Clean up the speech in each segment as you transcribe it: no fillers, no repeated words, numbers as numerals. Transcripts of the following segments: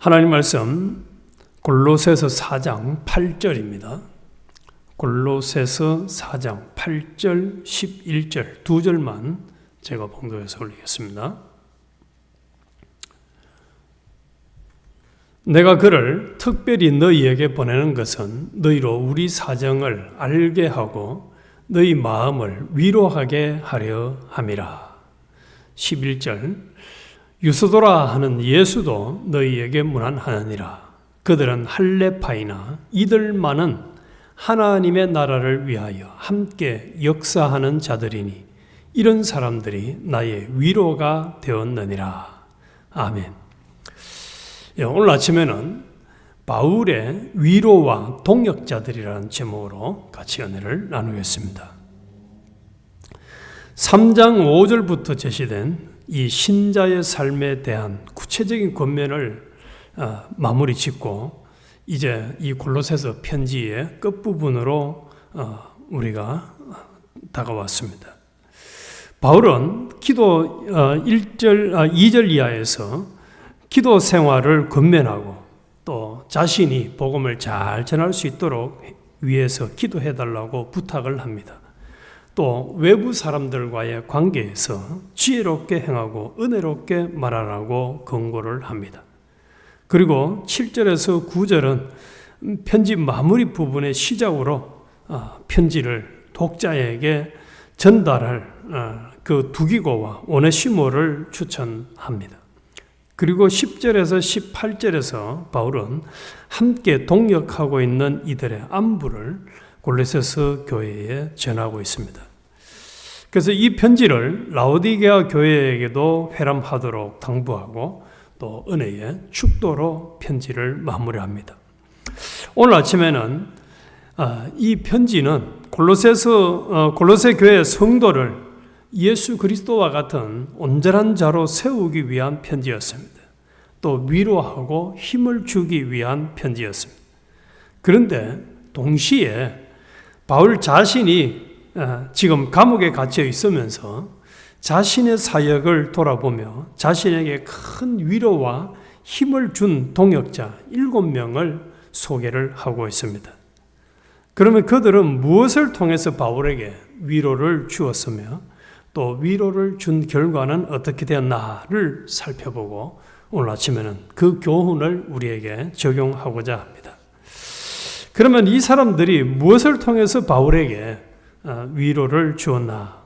하나님 말씀 골로새서 4장 8절입니다. 골로새서 4장 8절, 11절 두 절만 제가 봉독해서 올리겠습니다. 내가 그를 특별히 너희에게 보내는 것은 너희로 우리 사정을 알게 하고 너희 마음을 위로하게 하려 함이라. 11절 유스도라 하는 예수도 너희에게 문안하느니라. 그들은 할레파이나 이들만은 하나님의 나라를 위하여 함께 역사하는 자들이니 이런 사람들이 나의 위로가 되었느니라. 아멘. 오늘 아침에는 바울의 위로와 동역자들이라는 제목으로 같이 은혜를 나누겠습니다. 3장 5절부터 제시된 이 신자의 삶에 대한 구체적인 권면을 마무리 짓고 이제 이 골로새서 편지의 끝부분으로 우리가 다가왔습니다. 바울은 기도 2절 이하에서 기도 생활을 권면하고 또 자신이 복음을 잘 전할 수 있도록 위해서 기도해달라고 부탁을 합니다. 또 외부 사람들과의 관계에서 지혜롭게 행하고 은혜롭게 말하라고 권고를 합니다. 그리고 7절에서 9절은 편지 마무리 부분의 시작으로 편지를 독자에게 전달할 그 두기고와 오네시모를 추천합니다. 그리고 10절에서 18절에서 바울은 함께 동역하고 있는 이들의 안부를 골로새서 교회에 전하고 있습니다. 그래서 이 편지를 라오디게아 교회에게도 회람하도록 당부하고 또 은혜의 축도로 편지를 마무리합니다. 오늘 아침에는 이 편지는 골로새 교회 성도를 예수 그리스도와 같은 온전한 자로 세우기 위한 편지였습니다. 또 위로하고 힘을 주기 위한 편지였습니다. 그런데 동시에 바울 자신이 지금 감옥에 갇혀 있으면서 자신의 사역을 돌아보며 자신에게 큰 위로와 힘을 준 동역자 7명을 소개를 하고 있습니다. 그러면 그들은 무엇을 통해서 바울에게 위로를 주었으며 또 위로를 준 결과는 어떻게 되었나를 살펴보고 오늘 아침에는 그 교훈을 우리에게 적용하고자 합니다. 그러면 이 사람들이 무엇을 통해서 바울에게 위로를 주었나?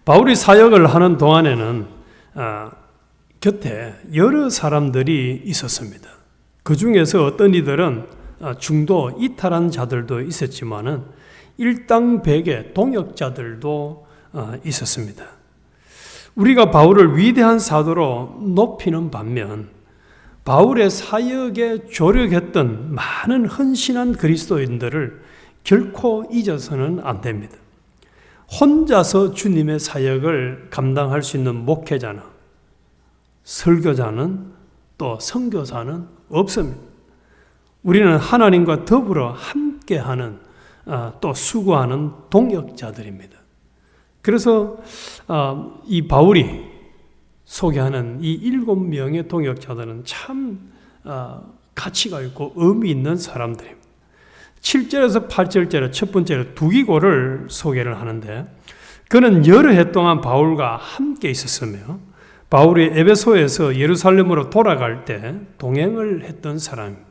바울이 사역을 하는 동안에는 곁에 여러 사람들이 있었습니다. 그 중에서 어떤 이들은 중도 이탈한 자들도 있었지만은 일당백의 동역자들도 있었습니다. 우리가 바울을 위대한 사도로 높이는 반면 바울의 사역에 조력했던 많은 헌신한 그리스도인들을 결코 잊어서는 안 됩니다. 혼자서 주님의 사역을 감당할 수 있는 목회자나 설교자는 또 선교사는 없습니다. 우리는 하나님과 더불어 함께하는 또 수고하는 동역자들입니다. 그래서 이 바울이 소개하는 이 7명의 동역자들은 참 가치가 있고 의미 있는 사람들입니다. 7절에서 8절째 첫 번째로 두기고를 소개를 하는데 그는 여러 해 동안 바울과 함께 있었으며 바울이 에베소에서 예루살렘으로 돌아갈 때 동행을 했던 사람입니다.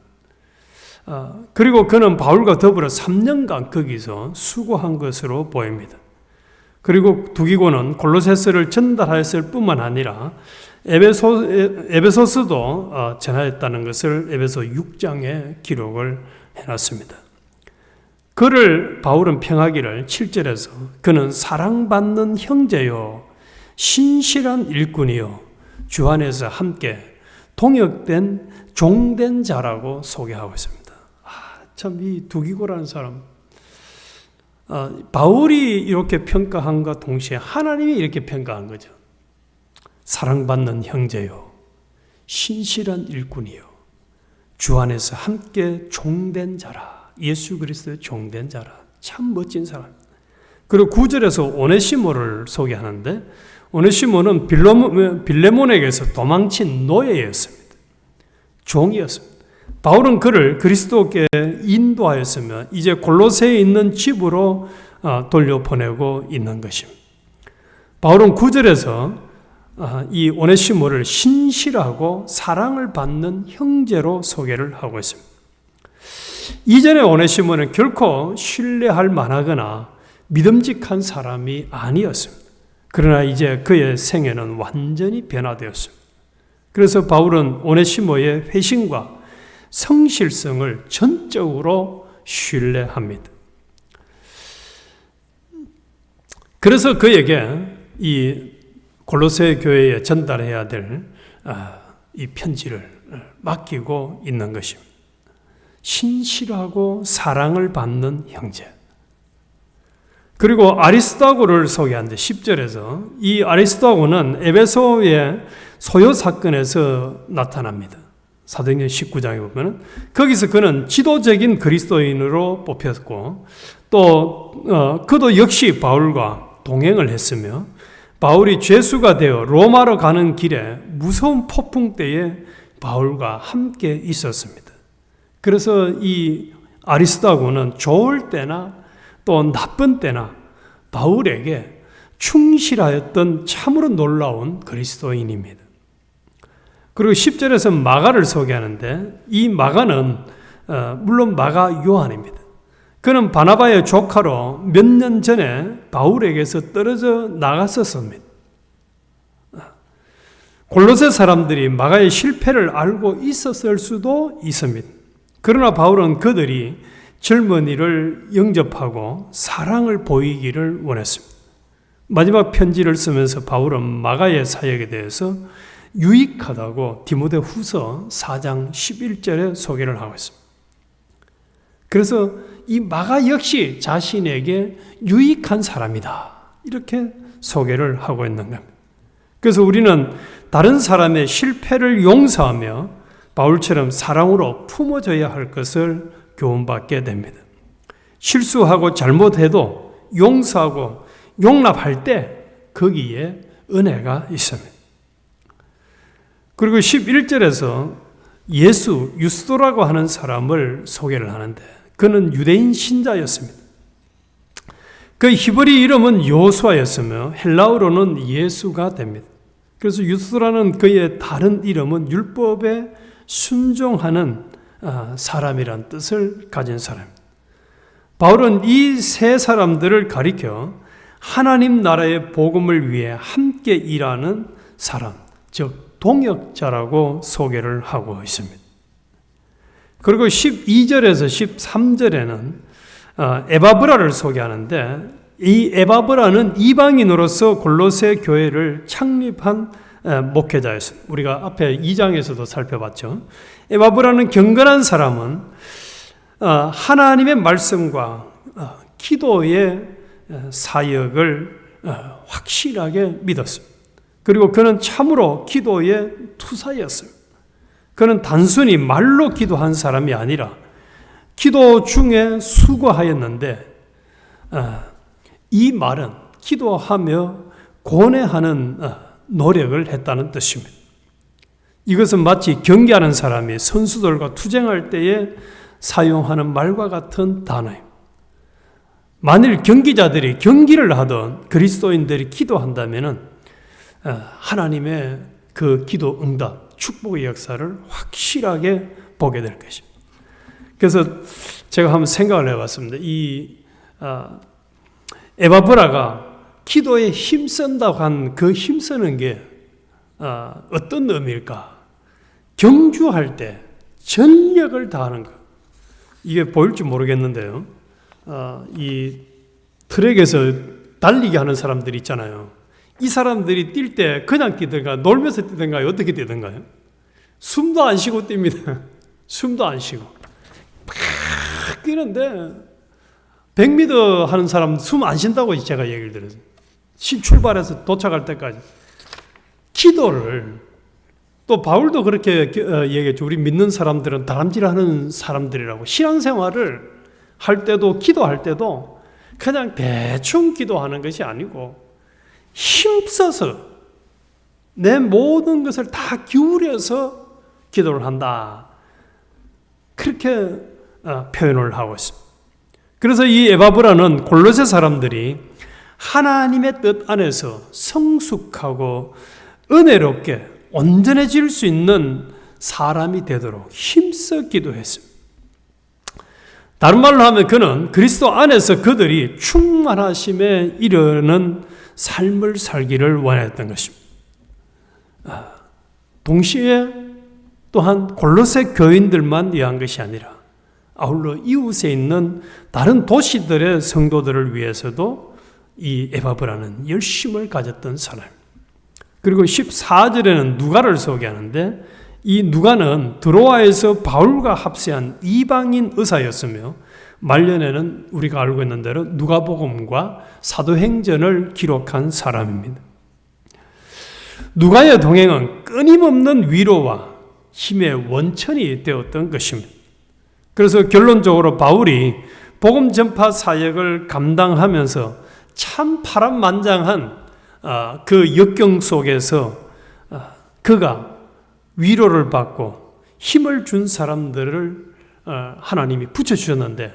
그리고 그는 바울과 더불어 3년간 거기서 수고한 것으로 보입니다. 그리고 두기고는 골로새서를 전달하였을 뿐만 아니라 에베소서도 전하였다는 것을 에베소 6장에 기록을 해놨습니다. 그를 바울은 평하기를 7절에서 그는 사랑받는 형제요 신실한 일꾼이요 주 안에서 함께 동역된 종된 자라고 소개하고 있습니다. 참 이 두기고라는 사람 바울이 이렇게 평가한과 동시에 하나님이 이렇게 평가한 거죠. 사랑받는 형제요 신실한 일꾼이요 주 안에서 함께 종된 자라. 예수 그리스도의 종된 자라. 참 멋진 사람. 그리고 9절에서 오네시모를 소개하는데 오네시모는 빌레몬에게서 도망친 노예였습니다. 종이었습니다. 바울은 그를 그리스도께 인도하였으며 이제 골로새에 있는 집으로 돌려보내고 있는 것입니다. 바울은 9절에서 이 오네시모를 신실하고 사랑을 받는 형제로 소개를 하고 있습니다. 이전에 오네시모는 결코 신뢰할 만하거나 믿음직한 사람이 아니었습니다. 그러나 이제 그의 생애는 완전히 변화되었습니다. 그래서 바울은 오네시모의 회심과 성실성을 전적으로 신뢰합니다. 그래서 그에게 이 골로새 교회에 전달해야 될 이 편지를 맡기고 있는 것입니다. 신실하고 사랑을 받는 형제. 그리고 아리스도고를 소개하는데 10절에서 이 아리스도고는 에베소의 소요 사건에서 나타납니다. 사도행전 19장에 보면 거기서 그는 지도적인 그리스도인으로 뽑혔고 또 그도 역시 바울과 동행을 했으며 바울이 죄수가 되어 로마로 가는 길에 무서운 폭풍 때에 바울과 함께 있었습니다. 그래서 이 아리스도고는 좋을 때나 또 나쁜 때나 바울에게 충실하였던 참으로 놀라운 그리스도인입니다. 그리고 10절에서 마가를 소개하는데 이 마가는 물론 마가 요한입니다. 그는 바나바의 조카로 몇 년 전에 바울에게서 떨어져 나갔었습니다. 골로새 사람들이 마가의 실패를 알고 있었을 수도 있습니다. 그러나 바울은 그들이 젊은이를 영접하고 사랑을 보이기를 원했습니다. 마지막 편지를 쓰면서 바울은 마가의 사역에 대해서 유익하다고 디모데 후서 4장 11절에 소개를 하고 있습니다. 그래서 이 마가 역시 자신에게 유익한 사람이다. 이렇게 소개를 하고 있는 겁니다. 그래서 우리는 다른 사람의 실패를 용서하며 바울처럼 사랑으로 품어줘야 할 것을 교훈받게 됩니다. 실수하고 잘못해도 용서하고 용납할 때 거기에 은혜가 있습니다. 그리고 11절에서 예수, 유스도라고 하는 사람을 소개를 하는데 그는 유대인 신자였습니다. 그 히브리 이름은 요수아였으며 헬라어로는 예수가 됩니다. 그래서 유스도라는 그의 다른 이름은 율법에 순종하는 사람이란 뜻을 가진 사람입니다. 바울은 이 세 사람들을 가리켜 하나님 나라의 복음을 위해 함께 일하는 사람, 즉 동역자라고 소개를 하고 있습니다. 그리고 12절에서 13절에는 에바브라를 소개하는데 이 에바브라는 이방인으로서 골로새 교회를 창립한 목회자였습니다. 우리가 앞에 2장에서도 살펴봤죠. 에바브라는 경건한 사람은 하나님의 말씀과 기도의 사역을 확실하게 믿었습니다. 그리고 그는 참으로 기도의 투사였어요. 그는 단순히 말로 기도한 사람이 아니라 기도 중에 수고하였는데 이 말은 기도하며 고뇌하는 노력을 했다는 뜻입니다. 이것은 마치 경기하는 사람이 선수들과 투쟁할 때에 사용하는 말과 같은 단어입니다. 만일 경기자들이 경기를 하던 그리스도인들이 기도한다면 하나님의 그 기도 응답, 축복의 역사를 확실하게 보게 될 것입니다. 그래서 제가 한번 생각을 해봤습니다. 이 에바브라가 기도에 힘쓴다고 한 그 힘쓰는 게 어떤 의미일까? 경주할 때 전력을 다하는 것. 이게 보일지 모르겠는데요. 이 트랙에서 달리기 하는 사람들이 있잖아요. 이 사람들이 뛸 때 그냥 뛰든가 놀면서 뛰든가요? 어떻게 뛰든가요? 숨도 안 쉬고 뜁니다. 숨도 안 쉬고. 막 뛰는데 100m 하는 사람 숨 안 쉰다고 제가 얘기를 들었어요. 출발해서 도착할 때까지. 기도를 또 바울도 그렇게 얘기했죠. 우리 믿는 사람들은 다람질하는 사람들이라고. 신앙생활을 할 때도 기도할 때도 그냥 대충 기도하는 것이 아니고 힘써서 내 모든 것을 다 기울여서 기도를 한다. 그렇게 표현을 하고 있습니다. 그래서 이 에바브라는 골로새 사람들이 하나님의 뜻 안에서 성숙하고 은혜롭게 온전해질 수 있는 사람이 되도록 힘써 기도했습니다. 다른 말로 하면 그는 그리스도 안에서 그들이 충만하심에 이르는 삶을 살기를 원했던 것입니다. 동시에 또한 골로새 교인들만 위한 것이 아니라 아울러 이웃에 있는 다른 도시들의 성도들을 위해서도 이 에바브라는 열심을 가졌던 사람. 그리고 14절에는 누가를 소개하는데 이 누가는 드로아에서 바울과 합세한 이방인 의사였으며 말년에는 우리가 알고 있는 대로 누가복음과 사도행전을 기록한 사람입니다. 누가의 동행은 끊임없는 위로와 힘의 원천이 되었던 것입니다. 그래서 결론적으로 바울이 복음 전파 사역을 감당하면서 참 파란만장한 그 역경 속에서 그가 위로를 받고 힘을 준 사람들을 하나님이 붙여주셨는데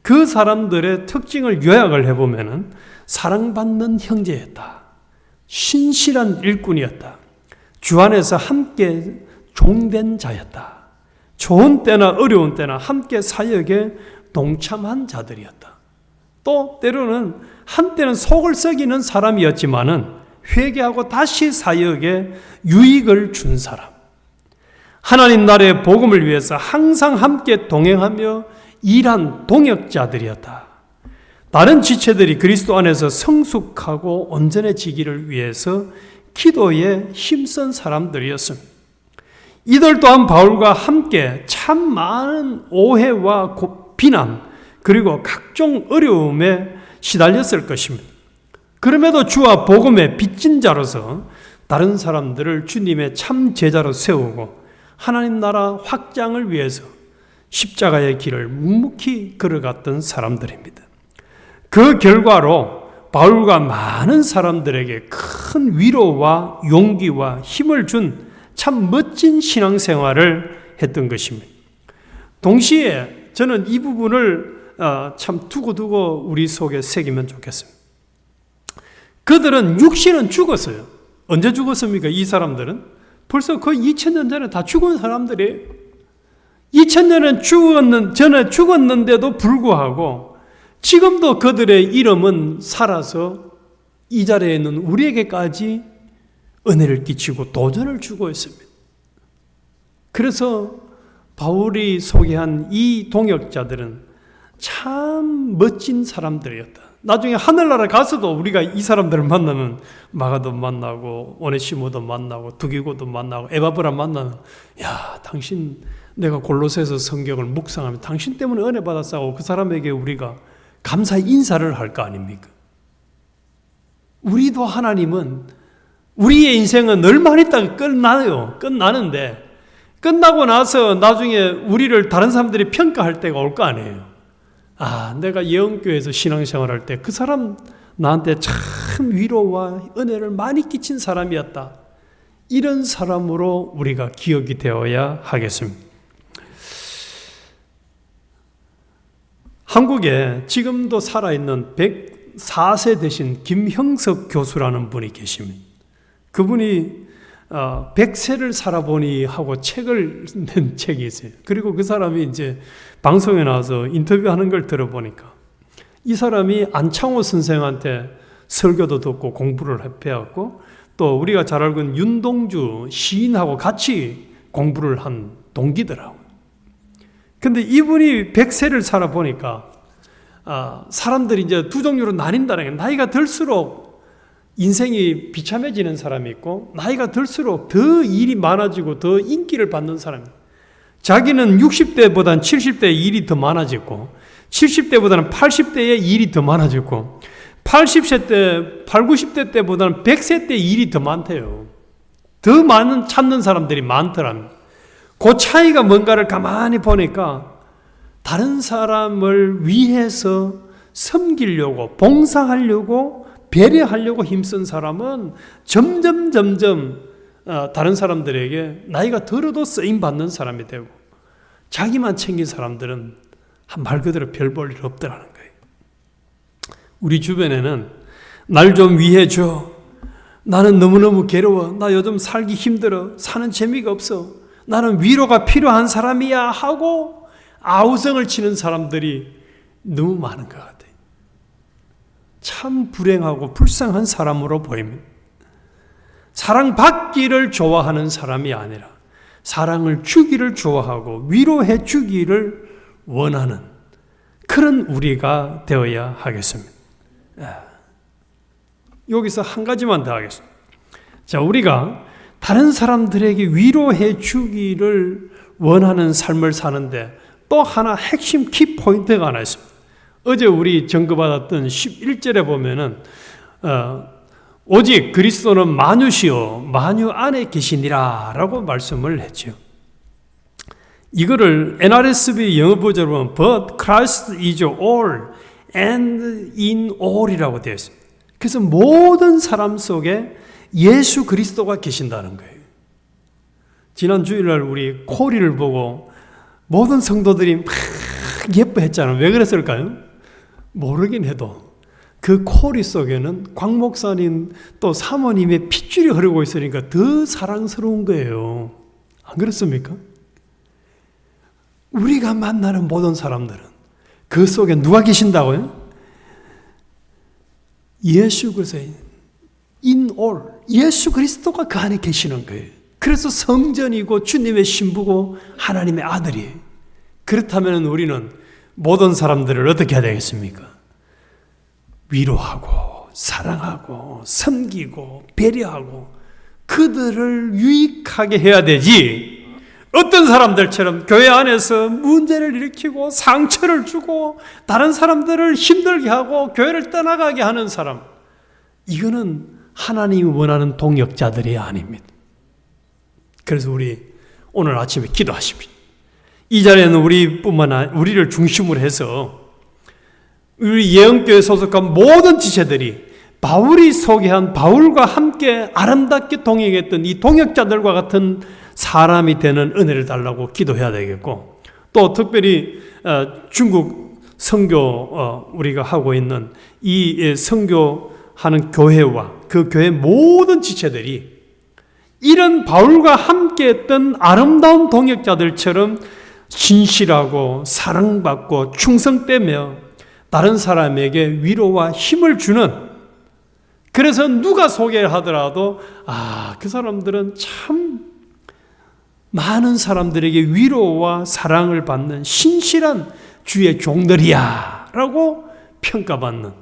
그 사람들의 특징을 요약을 해보면 사랑받는 형제였다. 신실한 일꾼이었다. 주 안에서 함께 종된 자였다. 좋은 때나 어려운 때나 함께 사역에 동참한 자들이었다. 또 때로는 한때는 속을 썩이는 사람이었지만은 회개하고 다시 사역에 유익을 준 사람. 하나님 나라의 복음을 위해서 항상 함께 동행하며 일한 동역자들이었다. 다른 지체들이 그리스도 안에서 성숙하고 온전해지기를 위해서 기도에 힘쓴 사람들이었습니다. 이들 또한 바울과 함께 참 많은 오해와 비난 그리고 각종 어려움에 시달렸을 것입니다. 그럼에도 주와 복음의 빚진 자로서 다른 사람들을 주님의 참 제자로 세우고 하나님 나라 확장을 위해서 십자가의 길을 묵묵히 걸어갔던 사람들입니다. 그 결과로 바울과 많은 사람들에게 큰 위로와 용기와 힘을 준 참 멋진 신앙생활을 했던 것입니다. 동시에 저는 이 부분을 참 두고두고 우리 속에 새기면 좋겠습니다. 그들은 육신은 죽었어요. 언제 죽었습니까? 이 사람들은 벌써 거의 2000년 전에 다 죽은 사람들이에요. 2000년 전에 죽었는데도 불구하고 지금도 그들의 이름은 살아서 이 자리에 있는 우리에게까지 은혜를 끼치고 도전을 주고 있습니다. 그래서 바울이 소개한 이 동역자들은 참 멋진 사람들이었다. 나중에 하늘나라 가서도 우리가 이 사람들을 만나면 마가도 만나고 오네시모도 만나고 두기고도 만나고 에바브라 만나면 야 당신 내가 골로새서 성경을 묵상하면 당신 때문에 은혜 받았다고 그 사람에게 우리가 감사 인사를 할 거 아닙니까? 우리도 하나님은 우리의 인생은 얼마 있다가 끝나는데 끝나고 나서 나중에 우리를 다른 사람들이 평가할 때가 올 거 아니에요. 내가 예언교회에서 신앙생활할 때 그 사람 나한테 참 위로와 은혜를 많이 끼친 사람이었다. 이런 사람으로 우리가 기억이 되어야 하겠습니다. 한국에 지금도 살아있는 104세 되신 김형석 교수라는 분이 계십니다. 그분이 100세를 살아보니 하고 책을 낸 책이 있어요. 그리고 그 사람이 이제 방송에 나와서 인터뷰하는 걸 들어보니까 이 사람이 안창호 선생한테 설교도 듣고 공부를 해왔고 또 우리가 잘 알고 있는 윤동주 시인하고 같이 공부를 한 동기더라고요. 근데 이분이 100세를 살아보니까 사람들이 이제 두 종류로 나뉜다는 게 나이가 들수록 인생이 비참해지는 사람이 있고 나이가 들수록 더 일이 많아지고 더 인기를 받는 사람이 자기는 60대보다는 70대의 일이 더 많아졌고 70대보다는 80대의 일이 더 많아졌고 80세 때, 90대 때보다는 100세 때 일이 더 많대요. 더 많은 찾는 사람들이 많더랍니다. 그 차이가 뭔가를 가만히 보니까 다른 사람을 위해서 섬기려고 봉사하려고 배려하려고 힘쓴 사람은 점점 다른 사람들에게 나이가 들어도 쓰임받는 사람이 되고, 자기만 챙긴 사람들은 말 그대로 별 볼 일 없더라는 거예요. 우리 주변에는 날 좀 위해줘, 나는 너무너무 괴로워, 나 요즘 살기 힘들어, 사는 재미가 없어, 나는 위로가 필요한 사람이야 하고 아우성을 치는 사람들이 너무 많은 것 같아요. 참 불행하고 불쌍한 사람으로 보입니다. 사랑받기를 좋아하는 사람이 아니라 사랑을 주기를 좋아하고 위로해 주기를 원하는 그런 우리가 되어야 하겠습니다. 여기서 한 가지만 더 하겠습니다. 자, 우리가 다른 사람들에게 위로해 주기를 원하는 삶을 사는데 또 하나 핵심 키포인트가 하나 있습니다. 어제 우리 전거받았던 11절에 보면은 오직 그리스도는 만유시요 만유 안에 계시니라 라고 말씀을 했죠. 이거를 NRSV 영어 버전으로 보면 But Christ is all and in all이라고 되어 있습니다. 그래서 모든 사람 속에 예수 그리스도가 계신다는 거예요. 지난 주일날 우리 코리를 보고 모든 성도들이 막 예뻐했잖아요. 왜 그랬을까요? 모르긴 해도 그 코리 속에는 광 목사님 또 사모님의 핏줄이 흐르고 있으니까 더 사랑스러운 거예요. 안 그렇습니까? 우리가 만나는 모든 사람들은 그 속에 누가 계신다고요? 예수 그리스도, in all, 예수 그리스도가 그 안에 계시는 거예요. 그래서 성전이고 주님의 신부고 하나님의 아들이에요. 그렇다면 우리는 모든 사람들을 어떻게 해야 되겠습니까? 위로하고 사랑하고 섬기고 배려하고 그들을 유익하게 해야 되지, 어떤 사람들처럼 교회 안에서 문제를 일으키고 상처를 주고 다른 사람들을 힘들게 하고 교회를 떠나가게 하는 사람, 이거는 하나님이 원하는 동역자들이 아닙니다. 그래서 우리 오늘 아침에 기도하십시오. 이 자리에는 우리를 중심으로 해서 우리 예언교회 소속한 모든 지체들이 바울이 소개한 바울과 함께 아름답게 동행했던 이 동역자들과 같은 사람이 되는 은혜를 달라고 기도해야 되겠고, 또 특별히 중국 선교 우리가 하고 있는 이 선교하는 교회와 그 교회 모든 지체들이 이런 바울과 함께 했던 아름다운 동역자들처럼 신실하고 사랑받고 충성되며 다른 사람에게 위로와 힘을 주는, 그래서 누가 소개를 하더라도 그 사람들은 참 많은 사람들에게 위로와 사랑을 받는 신실한 주의 종들이야 라고 평가받는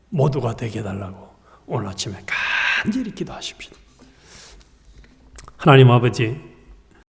모두가 되게 해달라고 오늘 아침에 간절히 기도하십시오. 하나님 아버지,